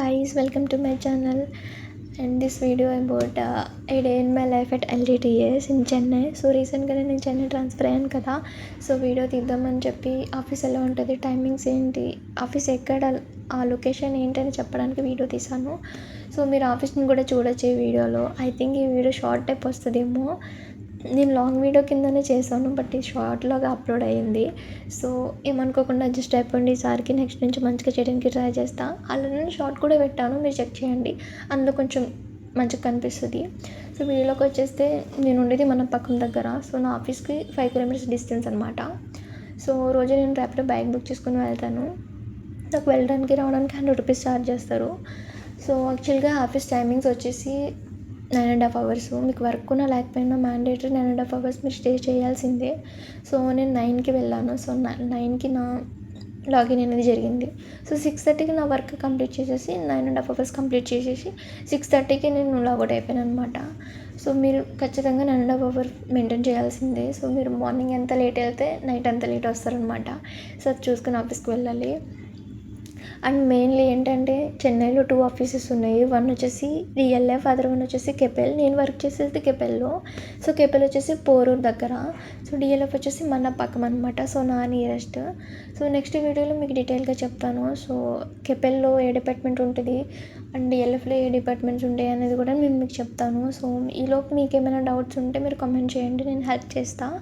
guys, welcome to my channel and this video about a day in my life at LTTS in Chennai. So రీసెంట్గా నేను Chennai transfer అయ్యాను కదా. So video తీద్దామని చెప్పి office ఎలా ఉంటుంది, టైమింగ్స్ ఏంటి, ఆఫీస్ ఎక్కడ, ఆ లొకేషన్ ఏంటని చెప్పడానికి వీడియో తీసాను. సో మీరు ఆఫీస్ని కూడా చూడొచ్చు ఈ వీడియోలో. ఐ థింక్ ఈ వీడియో షార్ట్ టైప్ వస్తుందేమో. నేను లాంగ్ వీడియో కిందనే చేశాను, బట్ ఈ షార్ట్లాగా అప్లోడ్ అయ్యింది. సో ఏమనుకోకుండా అడ్జస్ట్ అయిపోండి. ఈసారికి నెక్స్ట్ నుంచి మంచిగా చేయడానికి ట్రై చేస్తా. అలా నేను షార్ట్ కూడా పెట్టాను, మీరు చెక్ చేయండి, అందులో కొంచెం మంచిగా కనిపిస్తుంది. సో వీడియోలోకి వచ్చేస్తే నేను ఉండేది మన పక్కన దగ్గర. సో నా ఆఫీస్కి 5 కిలోమీటర్స్ డిస్టెన్స్ అనమాట. సో రోజు నేను ర్యాపిడో బైక్ బుక్ చేసుకుని వెళ్తాను. నాకు వెళ్ళడానికి రావడానికి 100 రూపీస్ ఛార్జ్ చేస్తారు. సో యాక్చువల్గా ఆఫీస్ టైమింగ్స్ వచ్చేసి 9.5 hours. మీకు వర్క్ ఉన్నా లేకపోయినా మ్యాండేటరీ 9.5 hours మీరు స్టే చేయాల్సిందే. సో నేను 9కి వెళ్ళాను. సో 9కి నా లాగిన్ అనేది జరిగింది. సో 6:30కి నా వర్క్ కంప్లీట్ చేసేసి 9.5 hours కంప్లీట్ చేసేసి 6:30కి నేను లాగౌట్ అయిపోయాను అనమాట. సో మీరు ఖచ్చితంగా 9.5 hours మెయింటైన్ చేయాల్సిందే. సో మీరు మార్నింగ్ ఎంత లేట్ వెళ్తే నైట్ అంత లేట్ వస్తారనమాట. సో అది చూసుకుని ఆఫీస్కి వెళ్ళాలి. అండ్ మెయిన్లీ ఏంటంటే చెన్నైలో 2 ఆఫీసెస్ ఉన్నాయి. వన్ వచ్చేసి DLF, అదర్ వన్ వచ్చేసి కెపెల్. నేను వర్క్ చేసేది కెపెల్లో. సో కెపెల్ వచ్చేసి పోరూరు దగ్గర. సో DLF వచ్చేసి మన పక్కన అనమాట. సో నా నియరెస్ట్. సో నెక్స్ట్ వీడియోలో మీకు డీటెయిల్గా చెప్తాను. సో కెపెల్లో ఏ డిపార్ట్మెంట్ ఉంటుంది అండ్ DLFలో ఏ డిపార్ట్మెంట్స్ ఉంటాయి అనేది కూడా నేను మీకు చెప్తాను. సో ఈలోపు మీకు ఏమైనా డౌట్స్ ఉంటే మీరు కామెంట్ చేయండి, నేను హెల్ప్ చేస్తాను.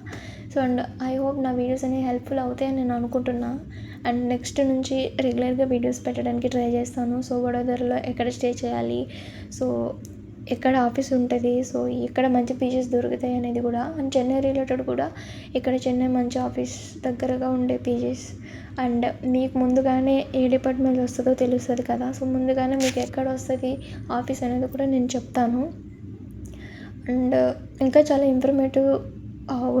సో అండ్ ఐ హోప్ నా వీడియోస్ అనేవి హెల్ప్ఫుల్ అవుతాయని నేను అనుకుంటున్నా. అండ్ నెక్స్ట్ నుంచి రెగ్యులర్గా వీడియోస్ పెట్టడానికి ట్రై చేస్తాను. సో వడోదరలో ఎక్కడ స్టే చేయాలి, సో ఎక్కడ ఆఫీస్ ఉంటుంది, సో ఎక్కడ మంచి పీజెస్ దొరుకుతాయి అనేది కూడా, అండ్ చెన్నై రిలేటెడ్ కూడా ఇక్కడ చెన్నై మంచి ఆఫీస్ దగ్గరగా ఉండే పీజెస్, అండ్ మీకు ముందుగానే ఏ డిపార్ట్మెంట్ వస్తుందో తెలుస్తుంది కదా. సో ముందుగానే మీకు ఎక్కడ వస్తుంది ఆఫీస్ అనేది కూడా నేను చెప్తాను. అండ్ ఇంకా చాలా ఇన్ఫర్మేటివ్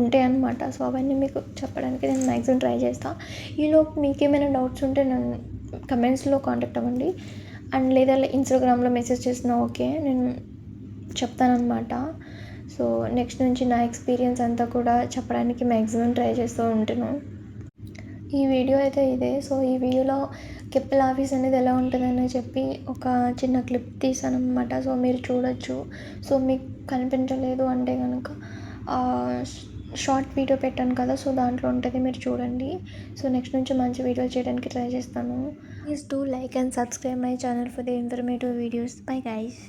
ఉంటాయి అన్నమాట. సో అవన్నీ మీకు చెప్పడానికి నేను మ్యాక్సిమం ట్రై చేస్తాను. ఈలోపు మీకు ఏమైనా డౌట్స్ ఉంటే నన్ను కమెంట్స్లో కాంటాక్ట్ అవ్వండి. అండ్ లేదా ఇన్స్టాగ్రామ్లో మెసేజ్ చేసినా ఓకే, నేను చెప్తానమాట. సో నెక్స్ట్ నుంచి నా ఎక్స్పీరియన్స్ అంతా కూడా చెప్పడానికి మ్యాక్సిమం ట్రై చేస్తూ ఉంటాను. ఈ వీడియో అయితే ఇదే. సో ఈ వీడియోలో కెపెల్ ఆఫీస్ అనేది ఎలా ఉంటుందని చెప్పి ఒక చిన్న క్లిప్ తీసాను అనమాట. సో మీరు చూడొచ్చు. సో మీకు కనిపించలేదు అంటే కనుక షార్ట్ వీడియో పెట్టాను కదా, సో దాంట్లో ఉంటుంది, మీరు చూడండి. సో నెక్స్ట్ నుంచి మంచి వీడియో చేయడానికి ట్రై చేస్తాను. Please do like and subscribe my channel for the informative videos. Bye guys.